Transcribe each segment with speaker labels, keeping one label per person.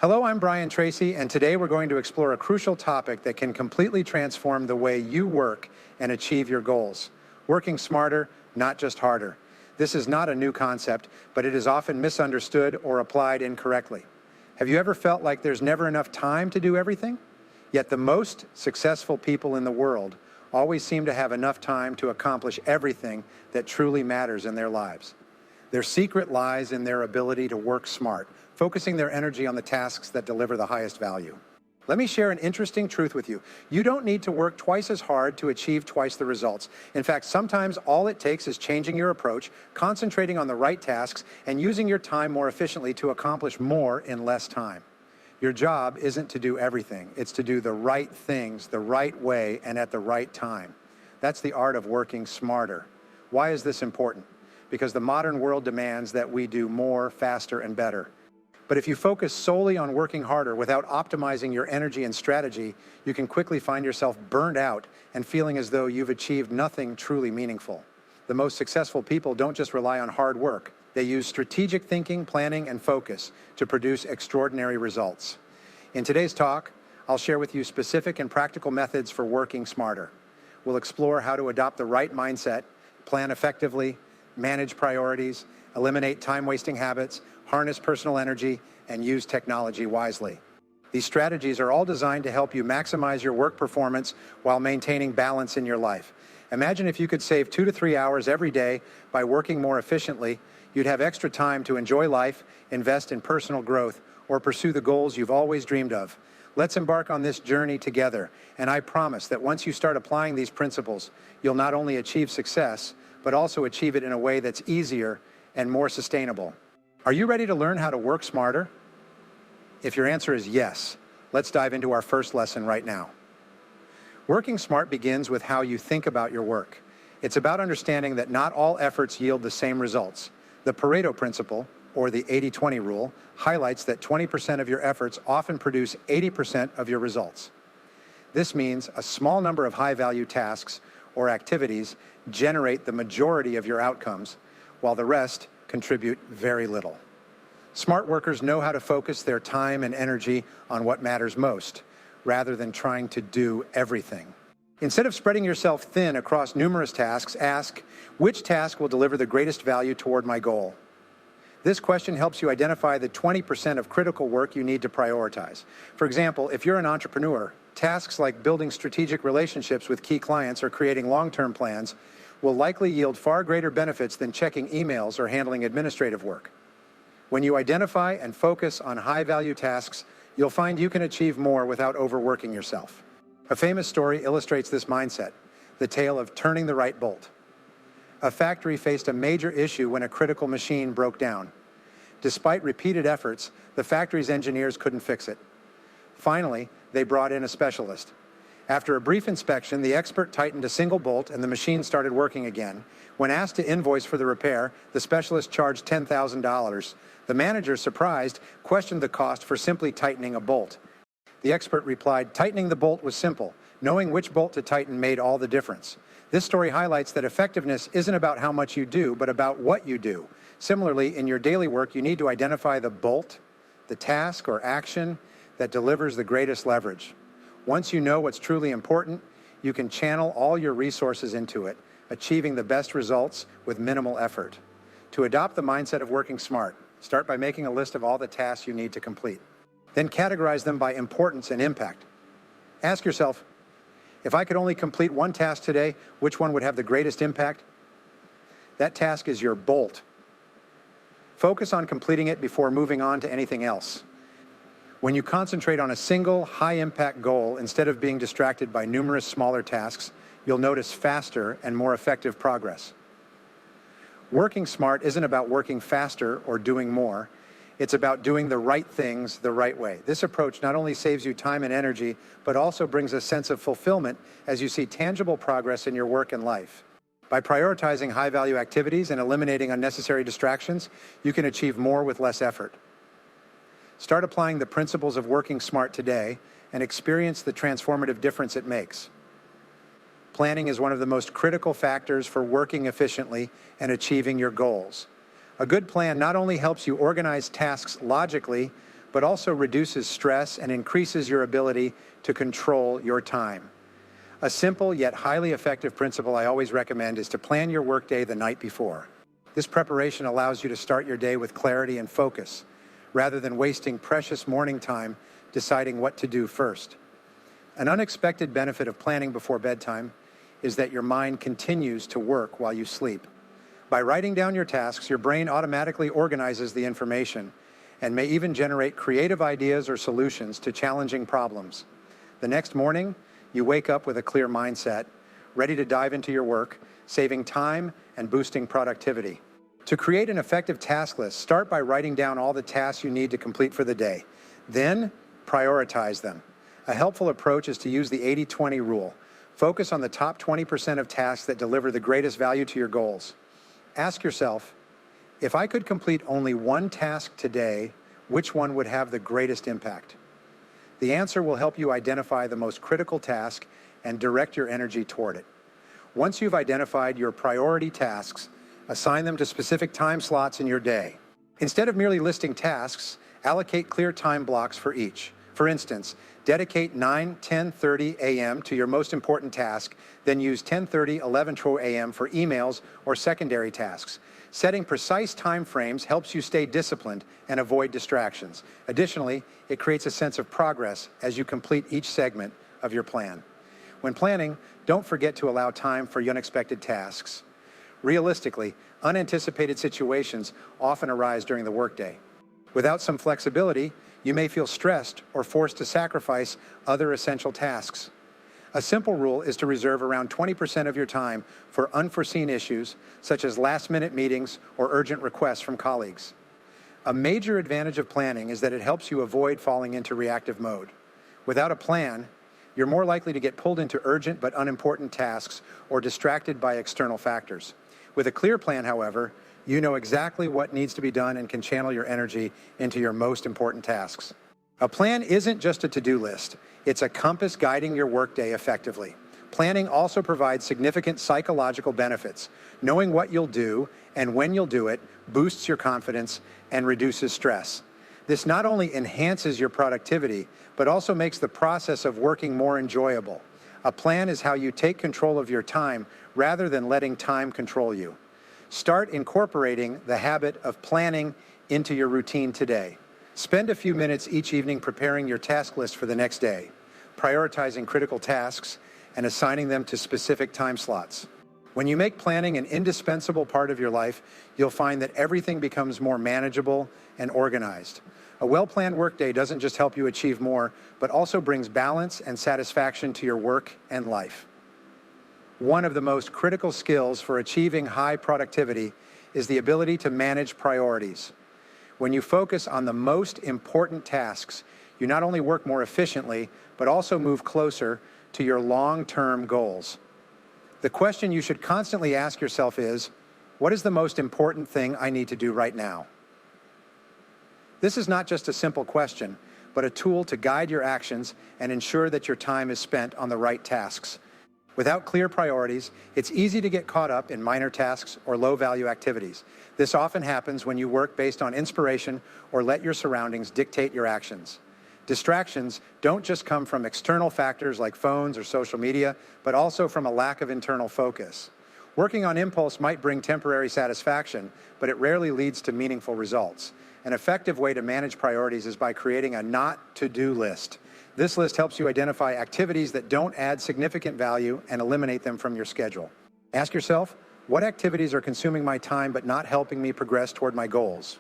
Speaker 1: Hello, I'm Tracy, and today we're going to explore a crucial topic that can completely transform the way you work and achieve your goals. Working smarter, not just harder. This is not a new concept, but it is often misunderstood or applied incorrectly. Have you ever felt like there's never enough time to do everything? Yet the most successful people in the world always seem to have enough time to accomplish everything that truly matters in their lives. Their secret lies in their ability to work smart, focusing their energy on the tasks that deliver the highest value. Let me share an interesting truth with you. You don't need to work twice as hard to achieve twice the results. In fact, sometimes all it takes is changing your approach, concentrating on the right tasks, and using your time more efficiently to accomplish more in less time. Your job isn't to do everything. It's to do the right things the right way and at the right time. That's the art of working smarter. Why is this important? Because the modern world demands that we do more, faster, and better. But if you focus solely on working harder without optimizing your energy and strategy, you can quickly find yourself burned out and feeling as though you've achieved nothing truly meaningful. The most successful people don't just rely on hard work. They use strategic thinking, planning, and focus to produce extraordinary results. In today's talk, I'll share with you specific and practical methods for working smarter. We'll explore how to adopt the right mindset, plan effectively, manage priorities, eliminate time-wasting habits, harness personal energy, and use technology wisely. These strategies are all designed to help you maximize your work performance while maintaining balance in your life. Imagine if you could save 2 to 3 hours every day by working more efficiently. You'd have extra time to enjoy life, invest in personal growth, or pursue the goals you've always dreamed of. Let's embark on this journey together, and I promise that once you start applying these principles, you'll not only achieve success, but also achieve it in a way that's easier and more sustainable. Are you ready to learn how to work smarter? If your answer is yes, let's dive into our first lesson right now. Working smart begins with how you think about your work. It's about understanding that not all efforts yield the same results. The Pareto principle, or the 80-20 rule, highlights that 20% of your efforts often produce 80% of your results. This means a small number of high-value tasks or activities generate the majority of your outcomes, while the rest contribute very little. Smart workers know how to focus their time and energy on what matters most, rather than trying to do everything. Instead of spreading yourself thin across numerous tasks, ask, which task will deliver the greatest value toward my goal? This question helps you identify the 20% of critical work you need to prioritize. For example, if you're an entrepreneur, tasks like building strategic relationships with key clients or creating long-term plans will likely yield far greater benefits than checking emails or handling administrative work. When you identify and focus on high-value tasks, you'll find you can achieve more without overworking yourself. A famous story illustrates this mindset, the tale of turning the right bolt. A factory faced a major issue when a critical machine broke down. Despite repeated efforts, the factory's engineers couldn't fix it. Finally, they brought in a specialist. After a brief inspection, the expert tightened a single bolt and the machine started working again. When asked to invoice for the repair, the specialist charged $10,000. The manager, surprised, questioned the cost for simply tightening a bolt. The expert replied, "Tightening the bolt was simple. Knowing which bolt to tighten made all the difference." This story highlights that effectiveness isn't about how much you do, but about what you do. Similarly, in your daily work, you need to identify the bolt, the task or action that delivers the greatest leverage. Once you know what's truly important, you can channel all your resources into it, achieving the best results with minimal effort. To adopt the mindset of working smart, start by making a list of all the tasks you need to complete. Then categorize them by importance and impact. Ask yourself, if I could only complete one task today, which one would have the greatest impact? That task is your bolt. Focus on completing it before moving on to anything else. When you concentrate on a single high-impact goal instead of being distracted by numerous smaller tasks, you'll notice faster and more effective progress. Working smart isn't about working faster or doing more. It's about doing the right things the right way. This approach not only saves you time and energy, but also brings a sense of fulfillment as you see tangible progress in your work and life. By prioritizing high-value activities and eliminating unnecessary distractions, you can achieve more with less effort. Start applying the principles of working smart today and experience the transformative difference it makes. Planning is one of the most critical factors for working efficiently and achieving your goals. A good plan not only helps you organize tasks logically, but also reduces stress and increases your ability to control your time. A simple yet highly effective principle I always recommend is to plan your workday the night before. This preparation allows you to start your day with clarity and focus, rather than wasting precious morning time deciding what to do first. An unexpected benefit of planning before bedtime is that your mind continues to work while you sleep. By writing down your tasks, your brain automatically organizes the information and may even generate creative ideas or solutions to challenging problems. The next morning, you wake up with a clear mindset, ready to dive into your work, saving time and boosting productivity. To create an effective task list, start by writing down all the tasks you need to complete for the day. Then, prioritize them. A helpful approach is to use the 80-20 rule. Focus on the top 20% of tasks that deliver the greatest value to your goals. Ask yourself, if I could complete only one task today, which one would have the greatest impact? The answer will help you identify the most critical task and direct your energy toward it. Once you've identified your priority tasks, assign them to specific time slots in your day. Instead of merely listing tasks, allocate clear time blocks for each. For instance, dedicate 9:10:30 a.m. to your most important task, then use 10:30, 11:12 a.m. for emails or secondary tasks. Setting precise time frames helps you stay disciplined and avoid distractions. Additionally, it creates a sense of progress as you complete each segment of your plan. When planning, don't forget to allow time for unexpected tasks. Realistically, unanticipated situations often arise during the workday. Without some flexibility, you may feel stressed or forced to sacrifice other essential tasks. A simple rule is to reserve around 20% of your time for unforeseen issues, such as last-minute meetings or urgent requests from colleagues. A major advantage of planning is that it helps you avoid falling into reactive mode. Without a plan, you're more likely to get pulled into urgent but unimportant tasks or distracted by external factors. With a clear plan, however, you know exactly what needs to be done and can channel your energy into your most important tasks. A plan isn't just a to-do list. It's a compass guiding your workday effectively. Planning also provides significant psychological benefits. Knowing what you'll do and when you'll do it boosts your confidence and reduces stress. This not only enhances your productivity, but also makes the process of working more enjoyable. A plan is how you take control of your time rather than letting time control you. Start incorporating the habit of planning into your routine today. Spend a few minutes each evening preparing your task list for the next day, prioritizing critical tasks, and assigning them to specific time slots. When you make planning an indispensable part of your life, you'll find that everything becomes more manageable and organized. A well-planned workday doesn't just help you achieve more, but also brings balance and satisfaction to your work and life. One of the most critical skills for achieving high productivity is the ability to manage priorities. When you focus on the most important tasks, you not only work more efficiently, but also move closer to your long-term goals. The question you should constantly ask yourself is, what is the most important thing I need to do right now? This is not just a simple question, but a tool to guide your actions and ensure that your time is spent on the right tasks. Without clear priorities, it's easy to get caught up in minor tasks or low-value activities. This often happens when you work based on inspiration or let your surroundings dictate your actions. Distractions don't just come from external factors like phones or social media, but also from a lack of internal focus. Working on impulse might bring temporary satisfaction, but it rarely leads to meaningful results. An effective way to manage priorities is by creating a not-to-do list. This list helps you identify activities that don't add significant value and eliminate them from your schedule. Ask yourself, what activities are consuming my time but not helping me progress toward my goals?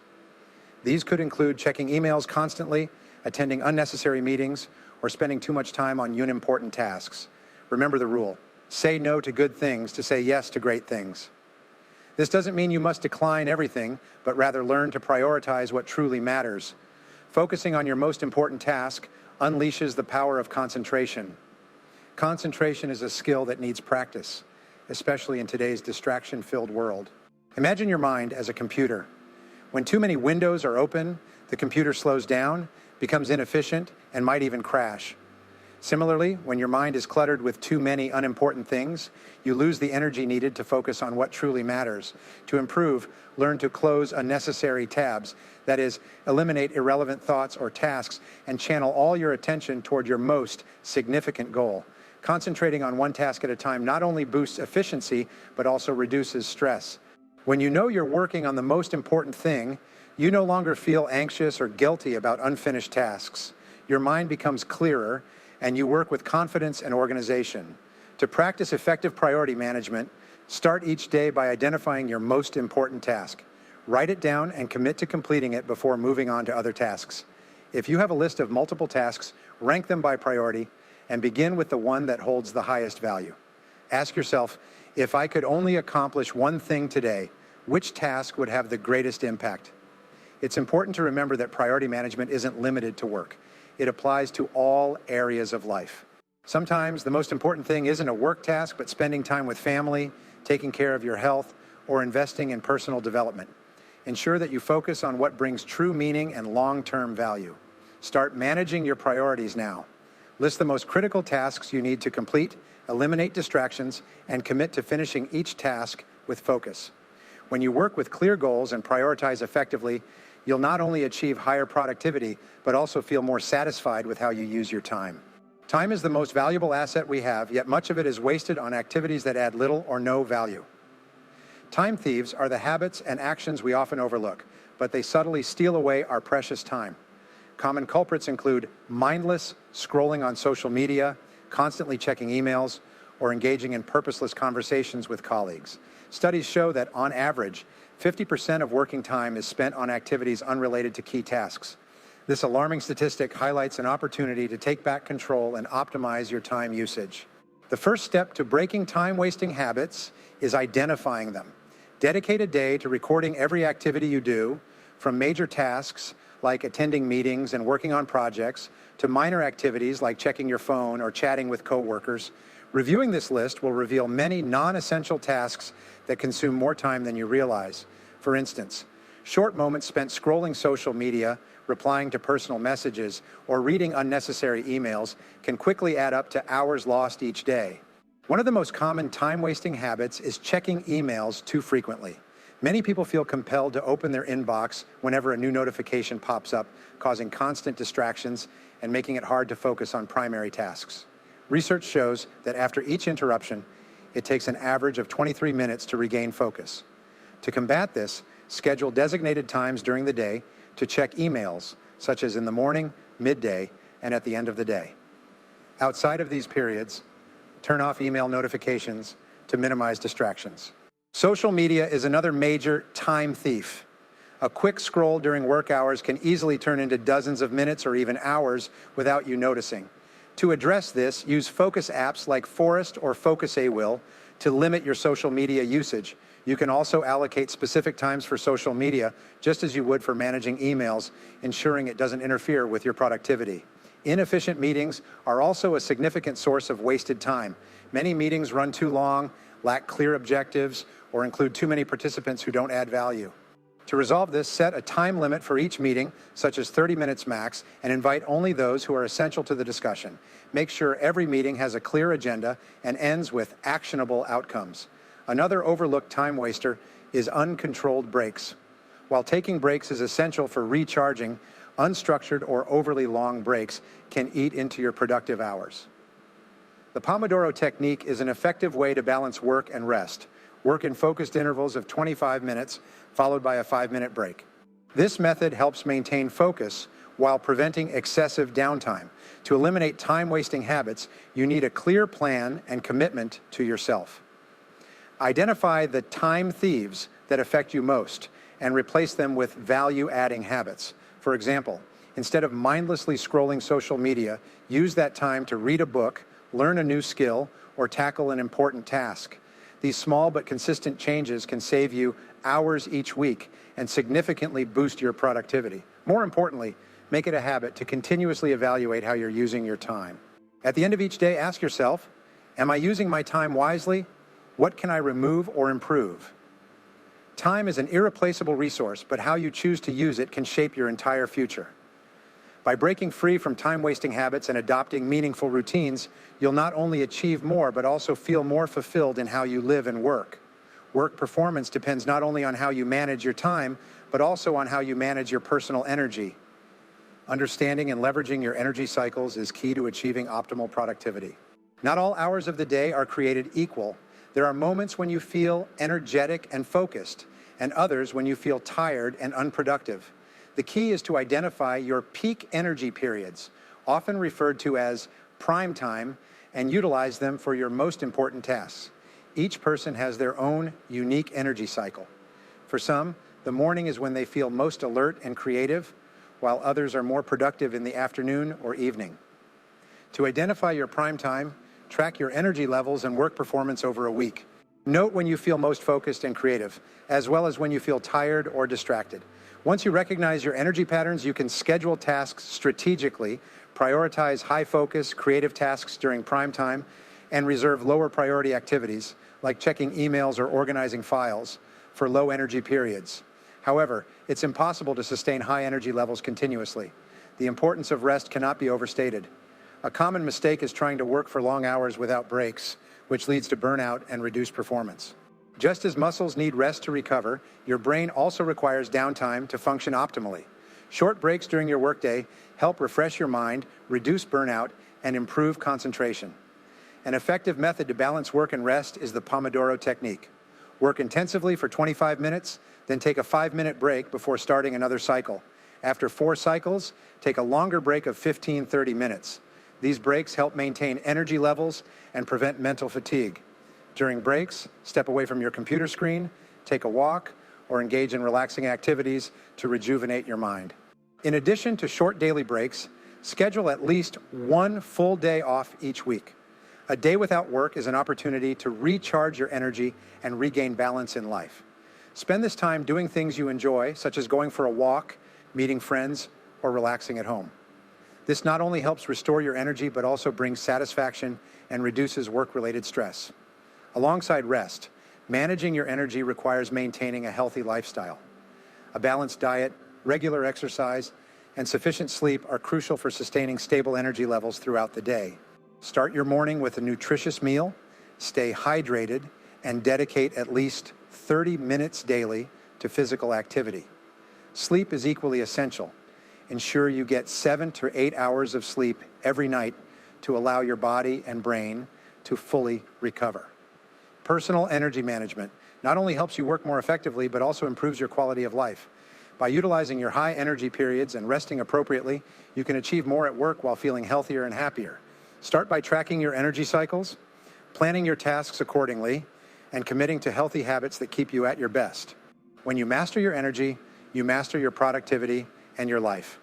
Speaker 1: These could include checking emails constantly, attending unnecessary meetings, or spending too much time on unimportant tasks. Remember the rule: say no to good things to say yes to great things. This doesn't mean you must decline everything, but rather learn to prioritize what truly matters. Focusing on your most important task unleashes the power of concentration. Concentration is a skill that needs practice, especially in today's distraction-filled world. Imagine your mind as a computer. When too many windows are open, the computer slows down, becomes inefficient, and might even crash. Similarly, when your mind is cluttered with too many unimportant things, you lose the energy needed to focus on what truly matters. To improve, learn to close unnecessary tabs, that is, eliminate irrelevant thoughts or tasks and channel all your attention toward your most significant goal. Concentrating on one task at a time not only boosts efficiency, but also reduces stress. When you know you're working on the most important thing, you no longer feel anxious or guilty about unfinished tasks. Your mind becomes clearer, and you work with confidence and organization. To practice effective priority management, start each day by identifying your most important task. Write it down and commit to completing it before moving on to other tasks. If you have a list of multiple tasks, rank them by priority and begin with the one that holds the highest value. Ask yourself, if I could only accomplish one thing today, which task would have the greatest impact? It's important to remember that priority management isn't limited to work. It applies to all areas of life. Sometimes the most important thing isn't a work task, but spending time with family, taking care of your health, or investing in personal development. Ensure that you focus on what brings true meaning and long-term value. Start managing your priorities now. List the most critical tasks you need to complete, eliminate distractions, and commit to finishing each task with focus. When you work with clear goals and prioritize effectively, you'll not only achieve higher productivity, but also feel more satisfied with how you use your time. Time is the most valuable asset we have, yet much of it is wasted on activities that add little or no value. Time thieves are the habits and actions we often overlook, but they subtly steal away our precious time. Common culprits include mindless scrolling on social media, constantly checking emails, or engaging in purposeless conversations with colleagues. Studies show that, on average, 50% of working time is spent on activities unrelated to key tasks. This alarming statistic highlights an opportunity to take back control and optimize your time usage. The first step to breaking time-wasting habits is identifying them. Dedicate a day to recording every activity you do, from major tasks like attending meetings and working on projects, to minor activities like checking your phone or chatting with coworkers. Reviewing this list will reveal many non-essential tasks that consume more time than you realize. For instance, short moments spent scrolling social media, replying to personal messages, or reading unnecessary emails can quickly add up to hours lost each day. One of the most common time-wasting habits is checking emails too frequently. Many people feel compelled to open their inbox whenever a new notification pops up, causing constant distractions and making it hard to focus on primary tasks. Research shows that after each interruption, it takes an average of 23 minutes to regain focus. To combat this, schedule designated times during the day to check emails, such as in the morning, midday, and at the end of the day. Outside of these periods, turn off email notifications to minimize distractions. Social media is another major time thief. A quick scroll during work hours can easily turn into dozens of minutes or even hours without you noticing. To address this, use focus apps like Forest or Focus A Will to limit your social media usage. You can also allocate specific times for social media, just as you would for managing emails, ensuring it doesn't interfere with your productivity. Inefficient meetings are also a significant source of wasted time. Many meetings run too long, lack clear objectives, or include too many participants who don't add value. To resolve this, set a time limit for each meeting, such as 30 minutes max, and invite only those who are essential to the discussion. Make sure every meeting has a clear agenda and ends with actionable outcomes. Another overlooked time waster is uncontrolled breaks. While taking breaks is essential for recharging, unstructured or overly long breaks can eat into your productive hours. The Pomodoro technique is an effective way to balance work and rest. Work in focused intervals of 25 minutes, followed by a 5-minute break. This method helps maintain focus while preventing excessive downtime. To eliminate time-wasting habits, you need a clear plan and commitment to yourself. Identify the time thieves that affect you most and replace them with value-adding habits. For example, instead of mindlessly scrolling social media, use that time to read a book, learn a new skill, or tackle an important task. These small but consistent changes can save you hours each week and significantly boost your productivity. More importantly, make it a habit to continuously evaluate how you're using your time. At the end of each day, ask yourself, am I using my time wisely? What can I remove or improve? Time is an irreplaceable resource, but how you choose to use it can shape your entire future. By breaking free from time-wasting habits and adopting meaningful routines, you'll not only achieve more, but also feel more fulfilled in how you live and work. Work performance depends not only on how you manage your time, but also on how you manage your personal energy. Understanding and leveraging your energy cycles is key to achieving optimal productivity. Not all hours of the day are created equal. There are moments when you feel energetic and focused, and others when you feel tired and unproductive. The key is to identify your peak energy periods, often referred to as prime time, and utilize them for your most important tasks. Each person has their own unique energy cycle. For some, the morning is when they feel most alert and creative, while others are more productive in the afternoon or evening. To identify your prime time, track your energy levels and work performance over a week. Note when you feel most focused and creative, as well as when you feel tired or distracted. Once you recognize your energy patterns, you can schedule tasks strategically, prioritize high-focus, creative tasks during prime time, and reserve lower priority activities, like checking emails or organizing files, for low energy periods. However, it's impossible to sustain high energy levels continuously. The importance of rest cannot be overstated. A common mistake is trying to work for long hours without breaks, which leads to burnout and reduced performance. Just as muscles need rest to recover, your brain also requires downtime to function optimally. Short breaks during your workday help refresh your mind, reduce burnout, and improve concentration. An effective method to balance work and rest is the Pomodoro technique. Work intensively for 25 minutes, then take a 5-minute break before starting another cycle. After 4 cycles, take a longer break of 15-30 minutes. These breaks help maintain energy levels and prevent mental fatigue. During breaks, step away from your computer screen, take a walk, or engage in relaxing activities to rejuvenate your mind. In addition to short daily breaks, schedule at least one full day off each week. A day without work is an opportunity to recharge your energy and regain balance in life. Spend this time doing things you enjoy, such as going for a walk, meeting friends, or relaxing at home. This not only helps restore your energy, but also brings satisfaction and reduces work-related stress. Alongside rest, managing your energy requires maintaining a healthy lifestyle. A balanced diet, regular exercise, and sufficient sleep are crucial for sustaining stable energy levels throughout the day. Start your morning with a nutritious meal, stay hydrated, and dedicate at least 30 minutes daily to physical activity. Sleep is equally essential. Ensure you get 7 to 8 hours of sleep every night to allow your body and brain to fully recover. Personal energy management not only helps you work more effectively, but also improves your quality of life. By utilizing your high energy periods and resting appropriately, you can achieve more at work while feeling healthier and happier. Start by tracking your energy cycles, planning your tasks accordingly, and committing to healthy habits that keep you at your best. When you master your energy, you master your productivity and your life.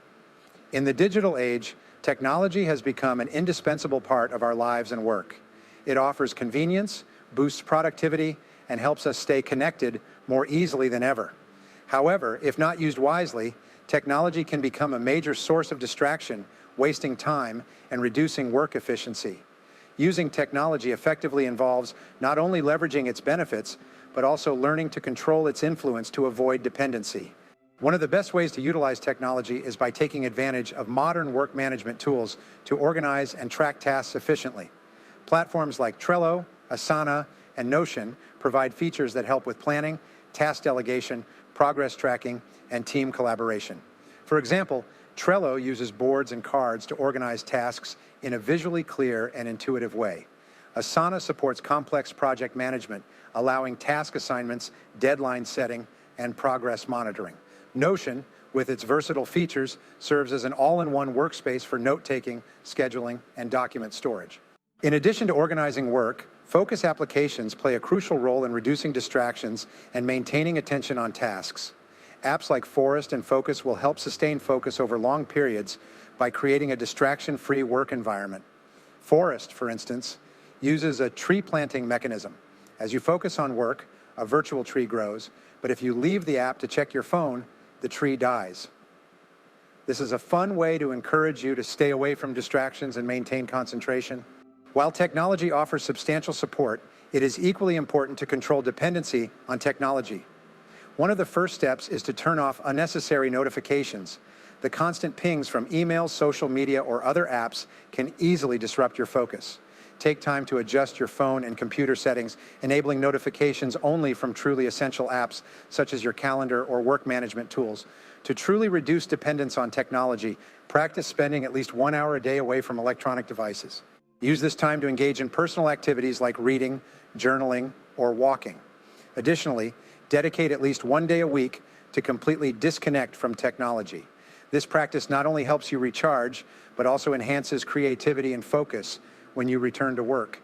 Speaker 1: In the digital age, technology has become an indispensable part of our lives and work. It offers convenience, boosts productivity, and helps us stay connected more easily than ever. However, if not used wisely, technology can become a major source of distraction, wasting time and reducing work efficiency. Using technology effectively involves not only leveraging its benefits, but also learning to control its influence to avoid dependency. One of the best ways to utilize technology is by taking advantage of modern work management tools to organize and track tasks efficiently. Platforms like Trello, Asana, and Notion provide features that help with planning, task delegation, progress tracking, and team collaboration. For example, Trello uses boards and cards to organize tasks in a visually clear and intuitive way. Asana supports complex project management, allowing task assignments, deadline setting, and progress monitoring. Notion, with its versatile features, serves as an all-in-one workspace for note-taking, scheduling, and document storage. In addition to organizing work, focus applications play a crucial role in reducing distractions and maintaining attention on tasks. Apps like Forest and Focus will help sustain focus over long periods by creating a distraction-free work environment. Forest, for instance, uses a tree planting mechanism. As you focus on work, a virtual tree grows, but if you leave the app to check your phone, the tree dies. This is a fun way to encourage you to stay away from distractions and maintain concentration. While technology offers substantial support, it is equally important to control dependency on technology. One of the first steps is to turn off unnecessary notifications. The constant pings from emails, social media, or other apps can easily disrupt your focus. Take time to adjust your phone and computer settings, enabling notifications only from truly essential apps, such as your calendar or work management tools. To truly reduce dependence on technology, practice spending at least 1 hour a day away from electronic devices. Use this time to engage in personal activities like reading, journaling, or walking. Additionally, dedicate at least 1 day a week to completely disconnect from technology. This practice not only helps you recharge, but also enhances creativity and focus when you return to work.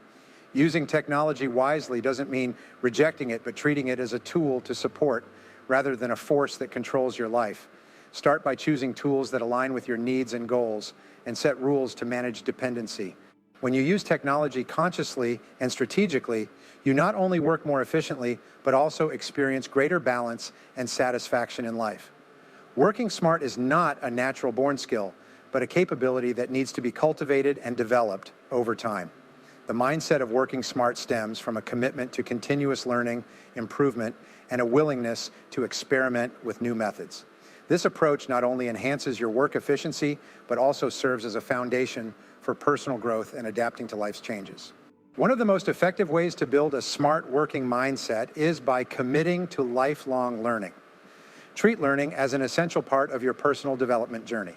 Speaker 1: Using technology wisely doesn't mean rejecting it, but treating it as a tool to support rather than a force that controls your life. Start by choosing tools that align with your needs and goals, and set rules to manage dependency. When you use technology consciously and strategically, you not only work more efficiently, but also experience greater balance and satisfaction in life. Working smart is not a natural-born skill, but a capability that needs to be cultivated and developed over time. The mindset of working smart stems from a commitment to continuous learning, improvement, and a willingness to experiment with new methods. This approach not only enhances your work efficiency, but also serves as a foundation for personal growth and adapting to life's changes. One of the most effective ways to build a smart working mindset is by committing to lifelong learning. Treat learning as an essential part of your personal development journey.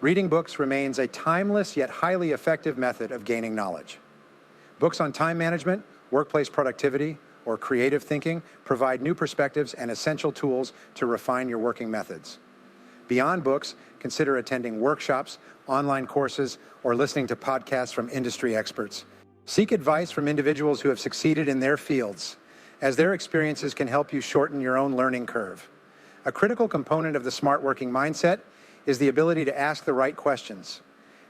Speaker 1: Reading books remains a timeless yet highly effective method of gaining knowledge. Books on time management, workplace productivity, or creative thinking provide new perspectives and essential tools to refine your working methods. Beyond books, consider attending workshops, online courses, or listening to podcasts from industry experts. Seek advice from individuals who have succeeded in their fields, as their experiences can help you shorten your own learning curve. A critical component of the smart working mindset is the ability to ask the right questions.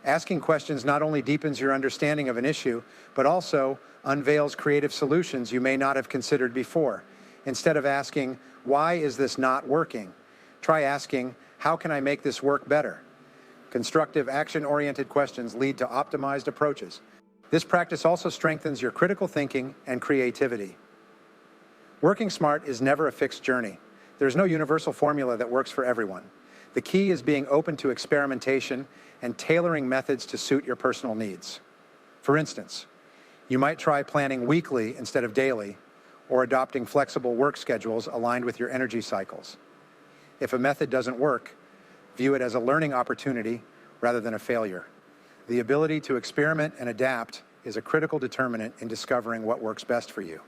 Speaker 1: Asking questions not only deepens your understanding of an issue, but also unveils creative solutions you may not have considered before. Instead of asking, "Why is this not working?" try asking, "How can I make this work better?" Constructive, action-oriented questions lead to optimized approaches. This practice also strengthens your critical thinking and creativity. Working smart is never a fixed journey. There's no universal formula that works for everyone. The key is being open to experimentation and tailoring methods to suit your personal needs. For instance, you might try planning weekly instead of daily, or adopting flexible work schedules aligned with your energy cycles. If a method doesn't work, view it as a learning opportunity rather than a failure. The ability to experiment and adapt is a critical determinant in discovering what works best for you.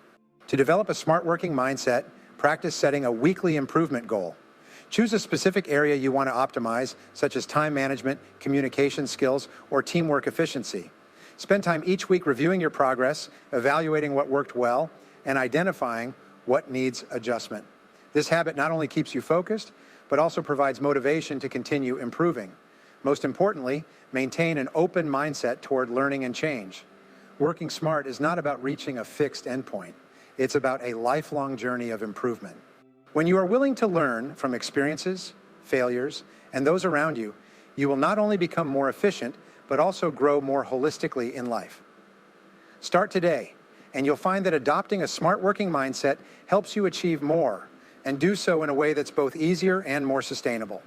Speaker 1: To develop a smart working mindset, practice setting a weekly improvement goal. Choose a specific area you want to optimize, such as time management, communication skills, or teamwork efficiency. Spend time each week reviewing your progress, evaluating what worked well, and identifying what needs adjustment. This habit not only keeps you focused, but also provides motivation to continue improving. Most importantly, maintain an open mindset toward learning and change. Working smart is not about reaching a fixed endpoint. It's about a lifelong journey of improvement. When you are willing to learn from experiences, failures, and those around you, you will not only become more efficient, but also grow more holistically in life. Start today, and you'll find that adopting a smart working mindset helps you achieve more, and do so in a way that's both easier and more sustainable.